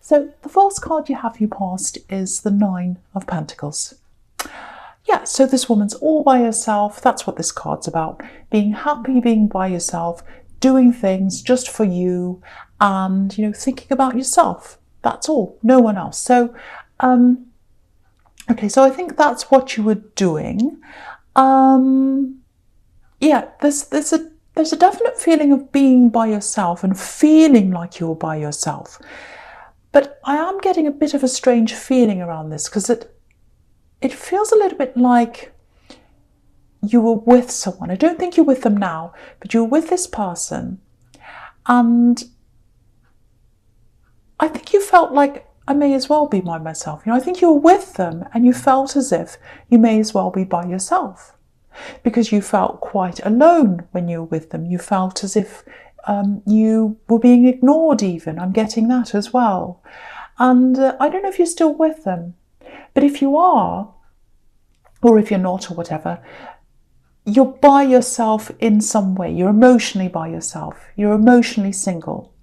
So the first card you have for your past is the Nine of Pentacles. Yeah, so this woman's all by herself. That's what this card's about. Being happy, being by yourself, doing things just for you, and, thinking about yourself. That's all, no one else. So, okay, so I think that's what you were doing. Yeah, there's a definite feeling of being by yourself and feeling like you're by yourself. But I am getting a bit of a strange feeling around this, because it feels a little bit like you were with someone. I don't think you're with them now, but you were with this person, and I think you felt like, I may as well be by myself. I think you were with them and you felt as if you may as well be by yourself, because you felt quite alone when you were with them. You felt as if you were being ignored even. I'm getting that as well. And I don't know if you're still with them, but if you are, or if you're not, or whatever, you're by yourself in some way. You're emotionally by yourself. You're emotionally single.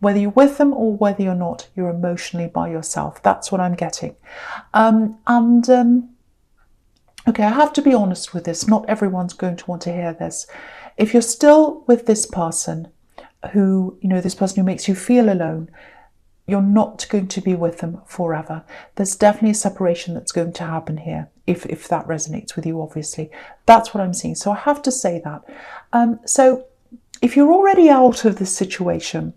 Whether you're with them or whether you're not, you're emotionally by yourself. That's what I'm getting. Okay, I have to be honest with this. Not everyone's going to want to hear this. If you're still with this person who, this person who makes you feel alone, you're not going to be with them forever. There's definitely a separation that's going to happen here, if that resonates with you, obviously. That's what I'm seeing. So I have to say that. So if you're already out of this situation,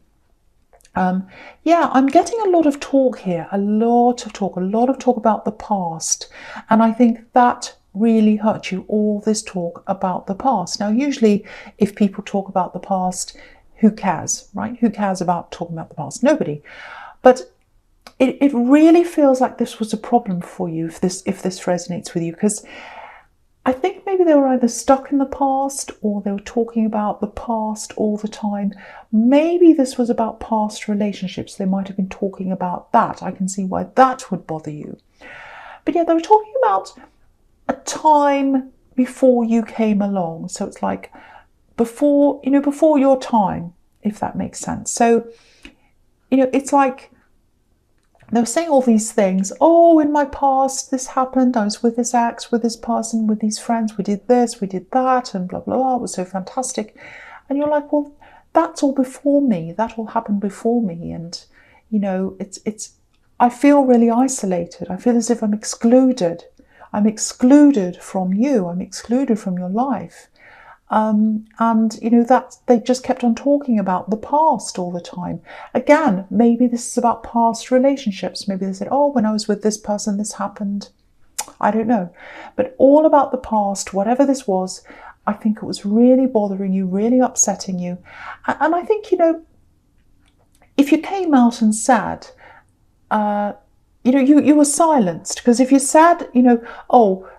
yeah, I'm getting a lot of talk here, a lot of talk about the past. And I think that really hurt you, all this talk about the past. Now, usually if people talk about the past, who cares, right? Who cares about talking about the past? Nobody. But it really feels like this was a problem for you, if this resonates with you, because I think maybe they were either stuck in the past or they were talking about the past all the time. Maybe this was about past relationships. They might have been talking about that. I can see why that would bother you. But yeah, they were talking about a time before you came along. So it's like before your time, if that makes sense. So, it's like they were saying all these things. Oh, in my past, this happened. I was with this ex, with this person, with these friends. We did this, we did that, and blah, blah, blah. It was so fantastic. And you're like, well, that's all before me. That all happened before me. And, I feel really isolated. I feel as if I'm excluded. I'm excluded from you. I'm excluded from your life. That they just kept on talking about the past all the time. Again, maybe this is about past relationships. Maybe they said, oh, when I was with this person, this happened. I don't know. But all about the past, whatever this was, I think it was really bothering you, really upsetting you. And I think, if you came out and said, you were silenced. Because if you said, oh,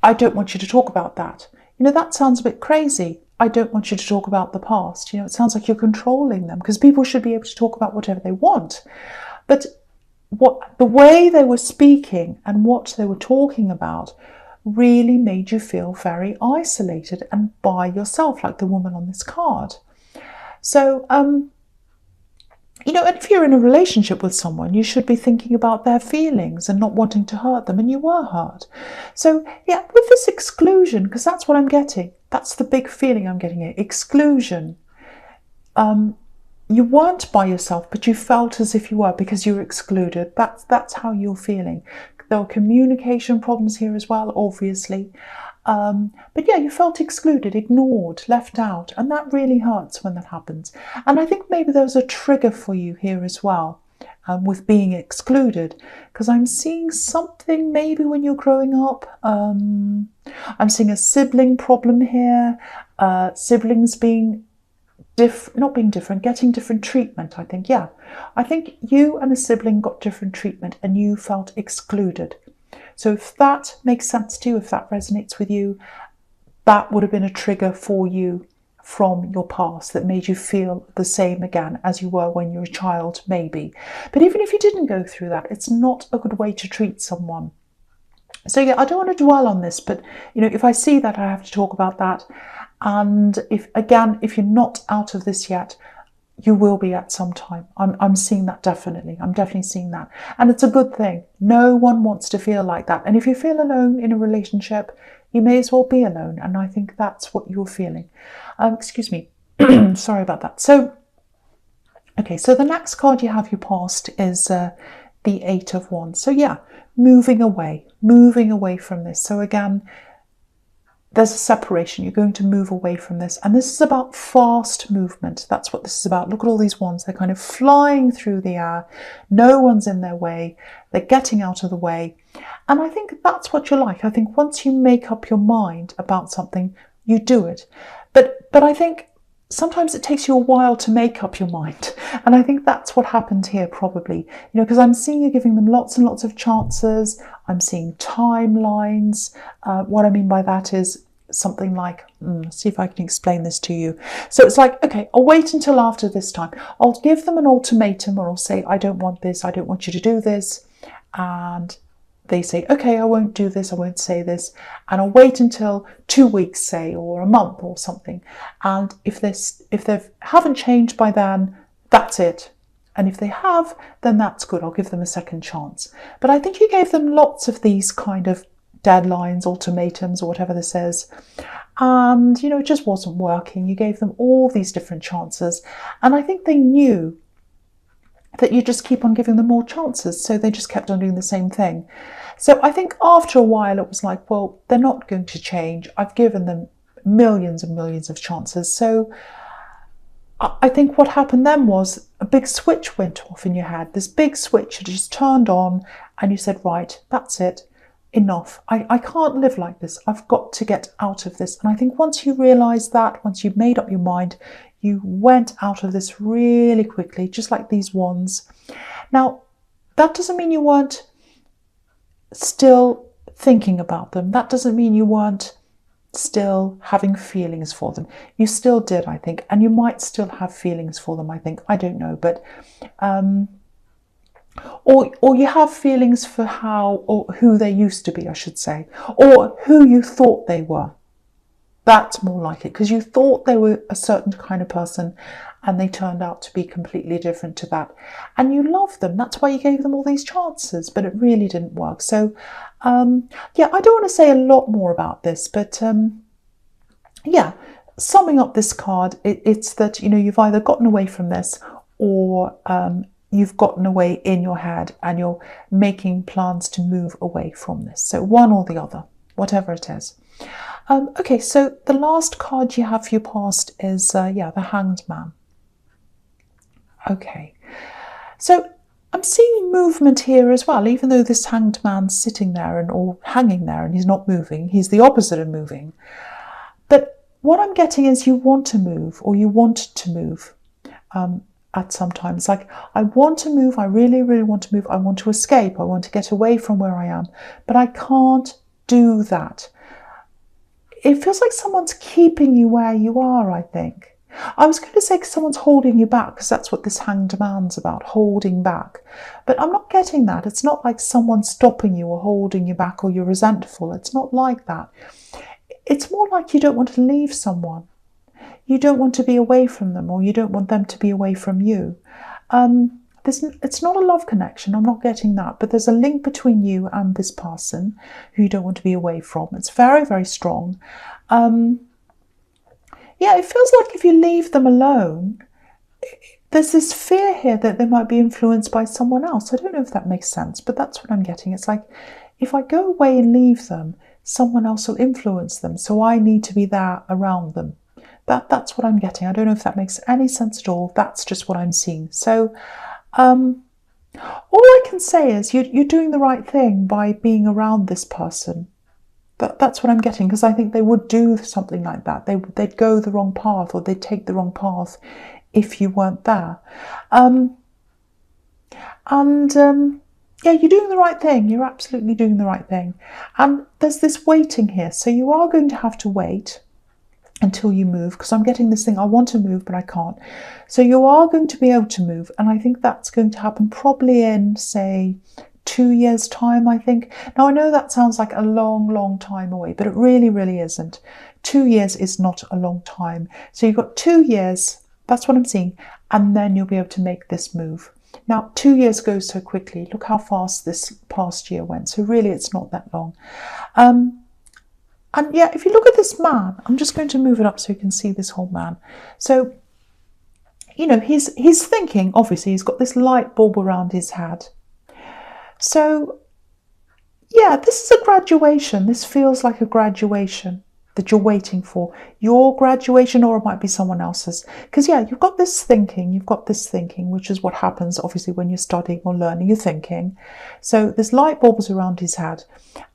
I don't want you to talk about that. That sounds a bit crazy. I don't want you to talk about the past. It sounds like you're controlling them, because people should be able to talk about whatever they want. But the way they were speaking and what they were talking about really made you feel very isolated and by yourself, like the woman on this card. So, and if you're in a relationship with someone, you should be thinking about their feelings and not wanting to hurt them, and you were hurt. So, yeah, with this exclusion, because that's what I'm getting, that's the big feeling I'm getting here, exclusion. You weren't by yourself, but you felt as if you were, because you were excluded. That's how you're feeling. There were communication problems here as well, obviously. But yeah, you felt excluded, ignored, left out, and that really hurts when that happens. And I think maybe there was a trigger for you here as well, with being excluded, because I'm seeing something maybe when you're growing up. I'm seeing a sibling problem here, siblings being not being different, getting different treatment, I think. Yeah, I think you and a sibling got different treatment and you felt excluded. So if that makes sense to you, if that resonates with you, that would have been a trigger for you from your past that made you feel the same again as you were when you were a child, maybe. But even if you didn't go through that, it's not a good way to treat someone. So yeah, I don't want to dwell on this, but if I see that, I have to talk about that. And if you're not out of this yet, you will be at some time. I'm seeing that definitely. I'm definitely seeing that. And it's a good thing. No one wants to feel like that. And if you feel alone in a relationship, you may as well be alone. And I think that's what you're feeling. Excuse me. Sorry about that. So, okay, so the next card you have your past is the Eight of Wands. So yeah, moving away from this. So again, there's a separation. You're going to move away from this. And this is about fast movement. That's what this is about. Look at all these wands. They're kind of flying through the air. No one's in their way. They're getting out of the way. And I think that's what you like. I think once you make up your mind about something, you do it. But I think sometimes it takes you a while to make up your mind. And I think that's what happened here probably. You know, because I'm seeing you giving them lots and lots of chances. I'm seeing timelines. What I mean by that is something like, see if I can explain this to you. So it's like, okay, I'll wait until after this time. I'll give them an ultimatum, or I'll say, I don't want this. I don't want you to do this. And they say, okay, I won't do this, I won't say this, and I'll wait until 2 weeks, say, or a month or something. And if they haven't changed by then, that's it. And if they have, then that's good. I'll give them a second chance. But I think you gave them lots of these kind of deadlines, ultimatums, or whatever this is. And, you know, it just wasn't working. You gave them all these different chances. And I think they knew that you just keep on giving them more chances. So they just kept on doing the same thing. So I think after a while it was like, well, they're not going to change. I've given them millions and millions of chances. So I think what happened then was a big switch went off in your head. This big switch just turned on and you said, right, that's it. Enough. I can't live like this. I've got to get out of this. And I think once you realise that, once you've made up your mind, you went out of this really quickly, just like these wands. Now, that doesn't mean you weren't still thinking about them. That doesn't mean you weren't still having feelings for them. You still did, I think, and you might still have feelings for them, I think. I don't know, but or you have feelings for how or who they used to be, I should say, or who you thought they were. That's more like it, because you thought they were a certain kind of person and they turned out to be completely different to that. And you love them. That's why you gave them all these chances, but it really didn't work. So, yeah, I don't want to say a lot more about this, but yeah, summing up this card, it's that, you know, you've either gotten away from this or you've gotten away in your head and you're making plans to move away from this. So one or the other, whatever it is. Okay, so the last card you have for your past is, yeah, the Hanged Man. Okay, so I'm seeing movement here as well, even though this Hanged Man's sitting there or hanging there and he's not moving. He's the opposite of moving. But what I'm getting is you want to move, or you want to move at some time. It's like, I want to move, I really, really want to move. I want to escape, I want to get away from where I am, but I can't do that. It feels like someone's keeping you where you are, I think. I was going to say someone's holding you back, because that's what this Hanged Man's about, holding back. But I'm not getting that. It's not like someone's stopping you or holding you back or you're resentful. It's not like that. It's more like you don't want to leave someone. You don't want to be away from them, or you don't want them to be away from you. It's not a love connection, I'm not getting that, but there's a link between you and this person who you don't want to be away from. It's very, very strong. Yeah, it feels like if you leave them alone, there's this fear here that they might be influenced by someone else. I don't know if that makes sense, but that's what I'm getting. It's like, if I go away and leave them, someone else will influence them, so I need to be there around them. That's what I'm getting. I don't know if that makes any sense at all. That's just what I'm seeing. So, all I can say is you're doing the right thing by being around this person. That's what I'm getting, because I think they would do something like that. They'd go the wrong path, or they'd take the wrong path if you weren't there. Yeah, you're doing the right thing. You're absolutely doing the right thing. And there's this waiting here. So you are going to have to wait until you move, because I'm getting this thing, I want to move, but I can't. So you are going to be able to move, and I think that's going to happen probably in, say, 2 years' time, I think. Now, I know that sounds like a long, long time away, but it really, really isn't. 2 years is not a long time. So you've got 2 years, that's what I'm seeing, and then you'll be able to make this move. Now, 2 years goes so quickly. Look how fast this past year went. So really, it's not that long. And yeah, if you look at this man, I'm just going to move it up so you can see this whole man. So, you know, he's thinking, obviously, he's got this light bulb around his head. So, yeah, this is a graduation. This feels like a graduation that you're waiting for. Your graduation, or it might be someone else's. Because, yeah, you've got this thinking, which is what happens, obviously, when you're studying or learning, you're thinking. So there's light bulbs around his head.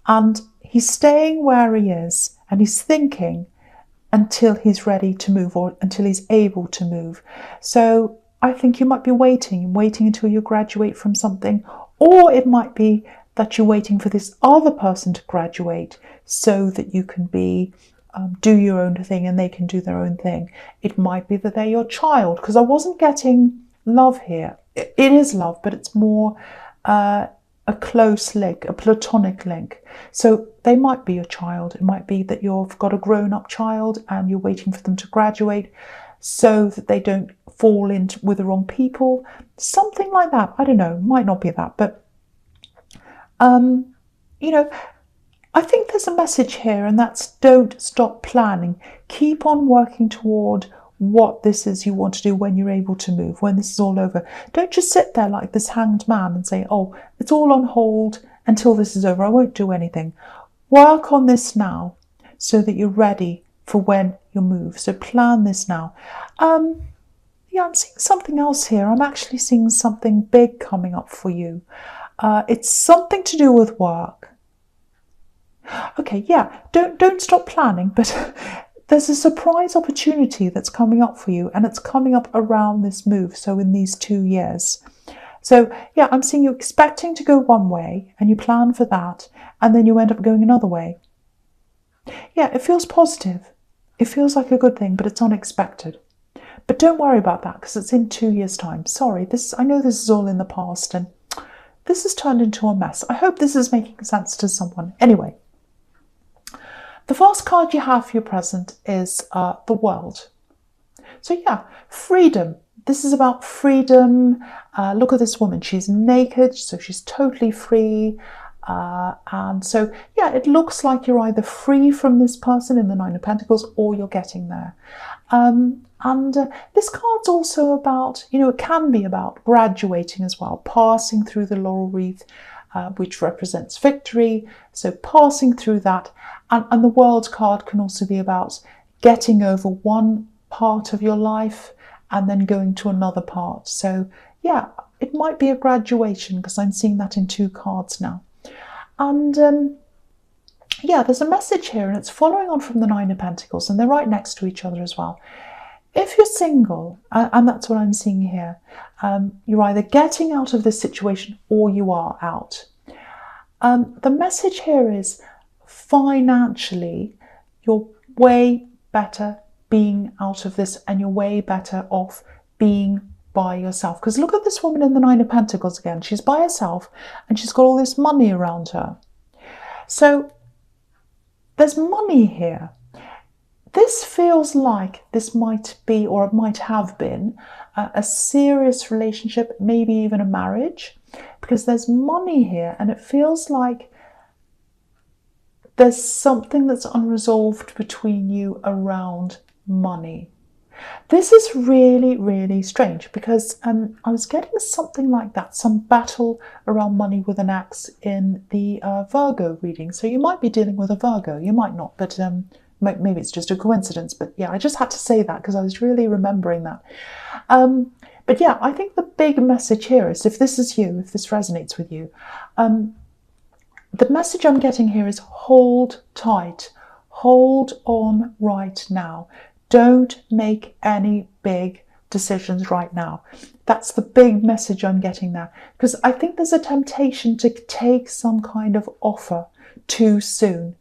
And he's staying where he is, and he's thinking until he's ready to move, or until he's able to move. So I think you might be waiting until you graduate from something, or it might be that you're waiting for this other person to graduate so that you can do your own thing and they can do their own thing. It might be that they're your child, because I wasn't getting love here. It is love, but it's more a close link, a platonic link. So they might be your child. It might be that you've got a grown-up child and you're waiting for them to graduate so that they don't fall in with the wrong people. Something like that. I don't know. Might not be that. But, you know, I think there's a message here, and that's don't stop planning. Keep on working toward what this is you want to do when you're able to move, when this is all over. Don't just sit there like this hanged man and say, oh, it's all on hold until this is over. I won't do anything. Work on this now so that you're ready for when you move. So plan this now. Yeah, I'm seeing something else here. I'm actually seeing something big coming up for you. It's something to do with work. Okay, yeah, don't stop planning, but there's a surprise opportunity that's coming up for you, and it's coming up around this move, so in these 2 years. So, yeah, I'm seeing you expecting to go one way, and you plan for that, and then you end up going another way. Yeah, it feels positive. It feels like a good thing, but it's unexpected. But don't worry about that, because it's in 2 years' time. Sorry, I know this is all in the past, and this has turned into a mess. I hope this is making sense to someone. Anyway. The first card you have for your present is the World. So yeah, freedom. This is about freedom. Look at this woman. She's naked, so she's totally free. And so, yeah, it looks like you're either free from this person in the Nine of Pentacles, or you're getting there. This card's also about, you know, it can be about graduating as well, passing through the laurel wreath, which represents victory. So passing through that. And the World card can also be about getting over one part of your life and then going to another part. So yeah, it might be a graduation, because I'm seeing that in 2 cards now. And yeah, there's a message here, and it's following on from the Nine of Pentacles, and they're right next to each other as well. If you're single, and that's what I'm seeing here, you're either getting out of this situation or you are out. The message here is, financially, you're way better being out of this, and you're way better off being by yourself. Because look at this woman in the Nine of Pentacles again. She's by herself, and she's got all this money around her. So there's money here. This feels like this might be, or it might have been, a serious relationship, maybe even a marriage, because there's money here, and it feels like there's something that's unresolved between you around money. This is really, really strange, because I was getting something like that, some battle around money with an axe in the Virgo reading. So you might be dealing with a Virgo, you might not, but maybe it's just a coincidence. But yeah, I just had to say that because I was really remembering that. But yeah, I think the big message here is, if this is you, if this resonates with you, the message I'm getting here is hold tight, hold on right now. Don't make any big decisions right now. That's the big message I'm getting there, because I think there's a temptation to take some kind of offer too soon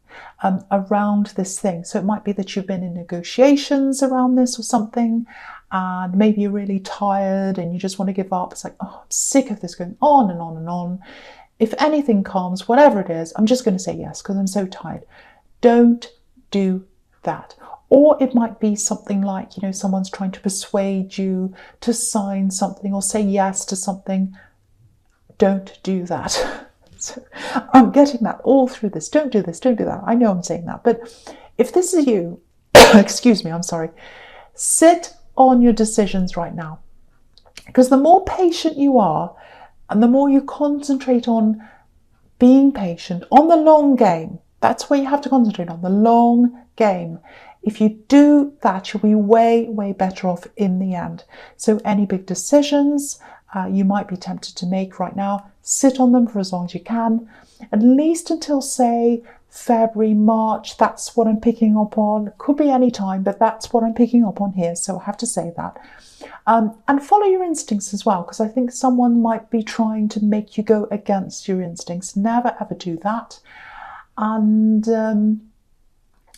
around this thing. So it might be that you've been in negotiations around this or something, and maybe you're really tired and you just want to give up. It's like, oh, I'm sick of this going on and on and on. If anything comes, whatever it is, I'm just going to say yes because I'm so tired. Don't do that. Or it might be something like, you know, someone's trying to persuade you to sign something or say yes to something. Don't do that. So, I'm getting that all through this. Don't do this, don't do that. I know I'm saying that. But if this is you, excuse me, I'm sorry, sit on your decisions right now. Because the more patient you are and the more you concentrate on being patient, on the long game, that's where you have to concentrate on, the long game. If you do that, you'll be way, way better off in the end. So any big decisions you might be tempted to make right now, sit on them for as long as you can, at least until, say, February, March. That's what I'm picking up on. It could be any time, but that's what I'm picking up on here, so I have to say that. And follow your instincts as well, because I think someone might be trying to make you go against your instincts. Never ever do that. And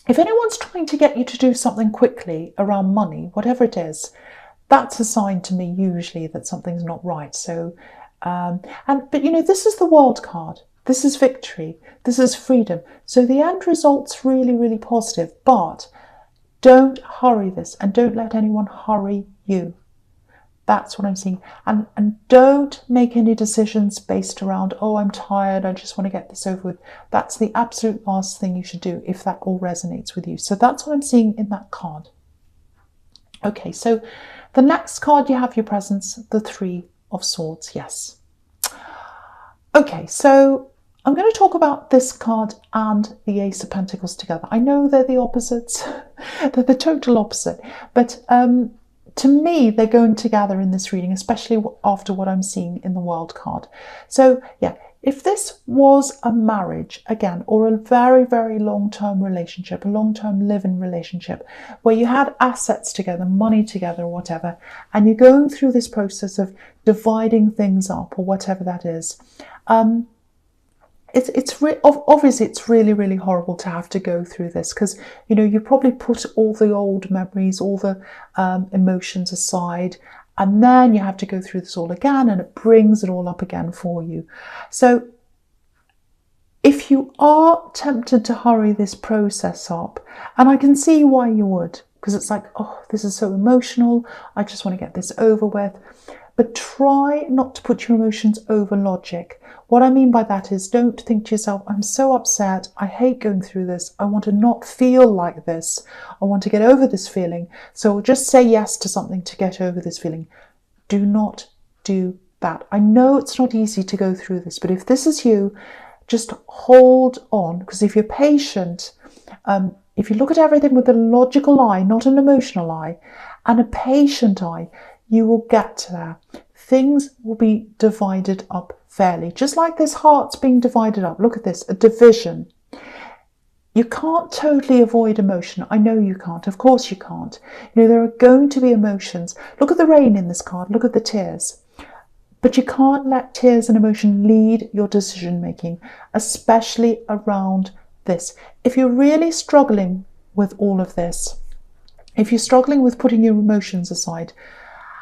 if anyone's trying to get you to do something quickly around money, whatever it is, that's a sign to me usually that something's not right. So, but you know, this is the World card. This is victory. This is freedom. So the end result's really, really positive. But don't hurry this, and don't let anyone hurry you. That's what I'm seeing. And don't make any decisions based around, oh, I'm tired, I just want to get this over with. That's the absolute last thing you should do if that all resonates with you. So that's what I'm seeing in that card. Okay, so the next card you have your presence, the Three of Swords, yes. Okay, so I'm going to talk about this card and the Ace of Pentacles together. I know they're the opposites, they're the total opposite, but to me, they're going together in this reading, especially after what I'm seeing in the World card. So yeah, if this was a marriage, again, or a very, very long-term relationship, a long-term live-in relationship, where you had assets together, money together, or whatever, and you're going through this process of dividing things up, or whatever that is, obviously it's really, really horrible to have to go through this, because you know you probably put all the old memories, all the emotions aside, and then you have to go through this all again, and it brings it all up again for you. So if you are tempted to hurry this process up, and I can see why you would, because it's like, oh, this is so emotional, I just want to get this over with. But try not to put your emotions over logic. What I mean by that is, don't think to yourself, I'm so upset, I hate going through this, I want to not feel like this, I want to get over this feeling, so I'll just say yes to something to get over this feeling. Do not do that. I know it's not easy to go through this, but if this is you, just hold on, because if you're patient, if you look at everything with a logical eye, not an emotional eye, and a patient eye, you will get there. Things will be divided up fairly. Just like this heart's being divided up. Look at this, a division. You can't totally avoid emotion. I know you can't. Of course you can't. You know, there are going to be emotions. Look at the rain in this card. Look at the tears. But you can't let tears and emotion lead your decision making, especially around this. If you're really struggling with all of this, if you're struggling with putting your emotions aside,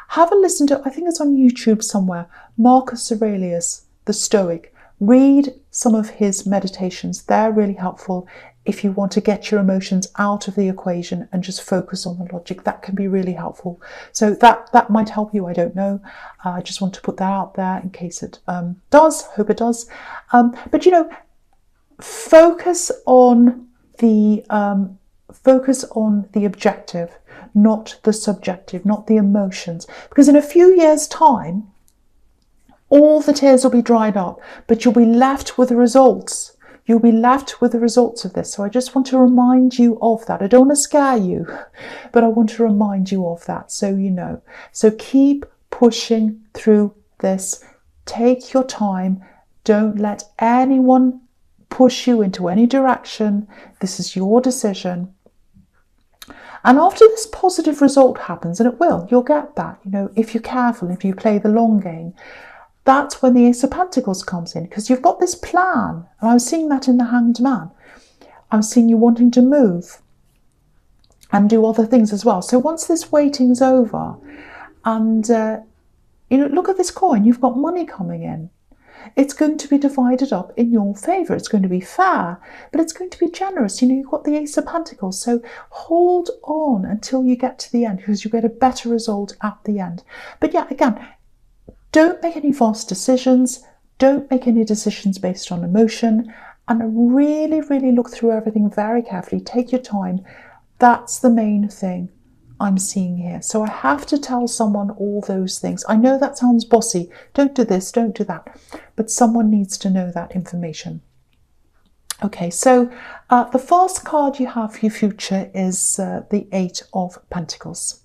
have a listen to, I think it's on YouTube somewhere, Marcus Aurelius, the Stoic. Read some of his meditations. They're really helpful if you want to get your emotions out of the equation and just focus on the logic. That can be really helpful. So that might help you, I don't know. I just want to put that out there in case it does. Hope it does. But you know, focus on the objective, not the subjective, not the emotions. Because in a few years' time, all the tears will be dried up, but you'll be left with the results. You'll be left with the results of this. So I just want to remind you of that. I don't want to scare you, but I want to remind you of that so you know. So keep pushing through this. Take your time. Don't let anyone push you into any direction. This is your decision. And after this positive result happens, and it will, you'll get that, you know, if you're careful, if you play the long game, that's when the Ace of Pentacles comes in, because you've got this plan. And I was seeing that in the Hanged Man. I was seeing you wanting to move and do other things as well. So once this waiting's over, and, you know, look at this coin, you've got money coming in. It's going to be divided up in your favour. It's going to be fair, but it's going to be generous. You know, you've got the Ace of Pentacles, so hold on until you get to the end, because you get a better result at the end. But yeah, again, don't make any fast decisions. Don't make any decisions based on emotion, and really, really look through everything very carefully. Take your time. That's the main thing I'm seeing here. So I have to tell someone all those things. I know that sounds bossy. Don't do this, don't do that. But someone needs to know that information. Okay, so the first card you have for your future is the Eight of Pentacles.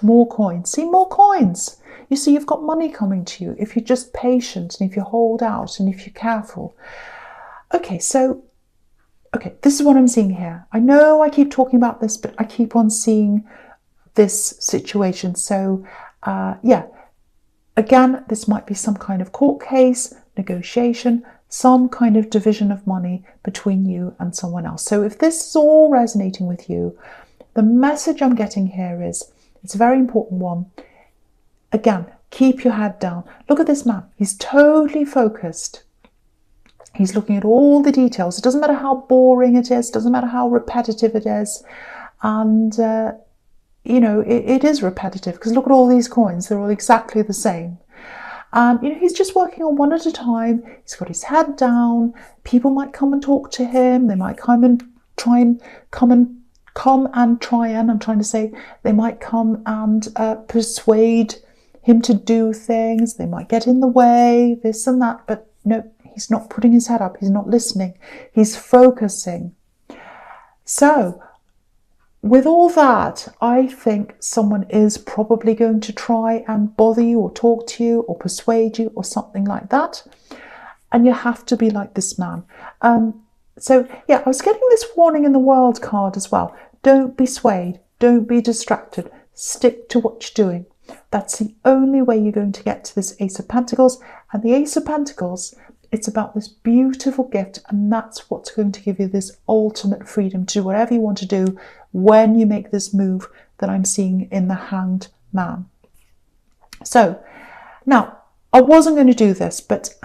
More coins. See, more coins. You see, you've got money coming to you if you're just patient and if you hold out and if you're careful. Okay, so, this is what I'm seeing here. I know I keep talking about this, but I keep on seeing this situation. So, yeah, again, this might be some kind of court case, negotiation, some kind of division of money between you and someone else. So if this is all resonating with you, the message I'm getting here is, it's a very important one. Again, keep your head down. Look at this man. He's totally focused. He's looking at all the details. It doesn't matter how boring it is. It doesn't matter how repetitive it is. And, you know, it is repetitive, because look at all these coins. They're all exactly the same. You know, he's just working on one at a time. He's got his head down. People might come and talk to him. They might come and try and they might come and persuade him to do things. They might get in the way, this and that. But no, he's not putting his head up. He's not listening. He's focusing. So, with all that, I think someone is probably going to try and bother you or talk to you or persuade you or something like that. And you have to be like this man. So, yeah, I was getting this warning in the World card as well. Don't be swayed. Don't be distracted. Stick to what you're doing. That's the only way you're going to get to this Ace of Pentacles. And the Ace of Pentacles, it's about this beautiful gift, and that's what's going to give you this ultimate freedom to do whatever you want to do when you make this move that I'm seeing in the Hanged Man. So, now, I wasn't going to do this, but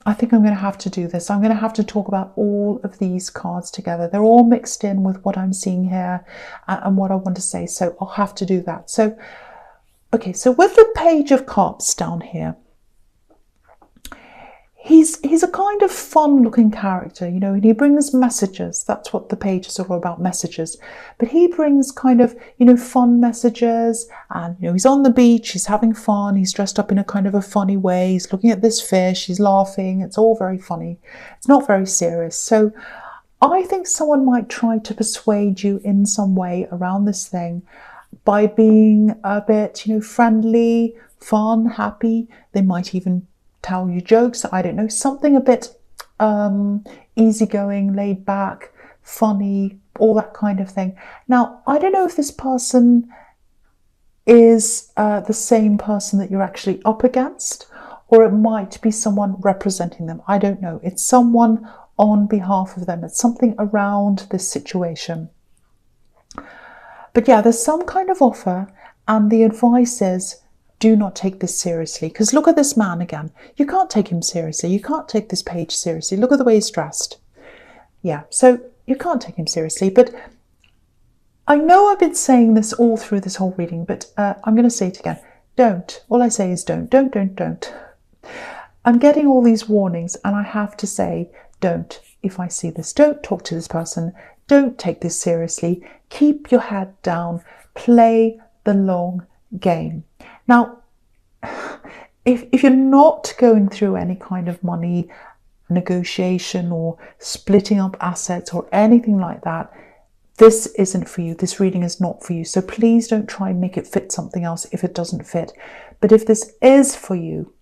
I think I'm going to have to do this. I'm going to have to talk about all of these cards together. They're all mixed in with what I'm seeing here and what I want to say, so I'll have to do that. So, okay, so with the Page of Cups down here, he's a kind of fun-looking character, you know, and he brings messages. That's what the pages are all about, messages. But he brings kind of, you know, fun messages, and, you know, he's on the beach, he's having fun, he's dressed up in a kind of a funny way, he's looking at this fish, he's laughing, it's all very funny. It's not very serious. So I think someone might try to persuade you in some way around this thing by being a bit, you know, friendly, fun, happy. They might even tell you jokes, I don't know, something a bit easygoing, laid back, funny, all that kind of thing. Now, I don't know if this person is the same person that you're actually up against, or it might be someone representing them. I don't know. It's someone on behalf of them. It's something around this situation. But yeah, there's some kind of offer, and the advice is, do not take this seriously, because look at this man again. You can't take him seriously. You can't take this page seriously. Look at the way he's dressed. Yeah, so you can't take him seriously. But I know I've been saying this all through this whole reading, but I'm going to say it again. Don't. All I say is don't. Don't. I'm getting all these warnings, and I have to say don't. If I see this, don't talk to this person. Don't take this seriously. Keep your head down. Play the long game. Now, if you're not going through any kind of money negotiation or splitting up assets or anything like that, this isn't for you. This reading is not for you. So please don't try and make it fit something else if it doesn't fit. But if this is for you,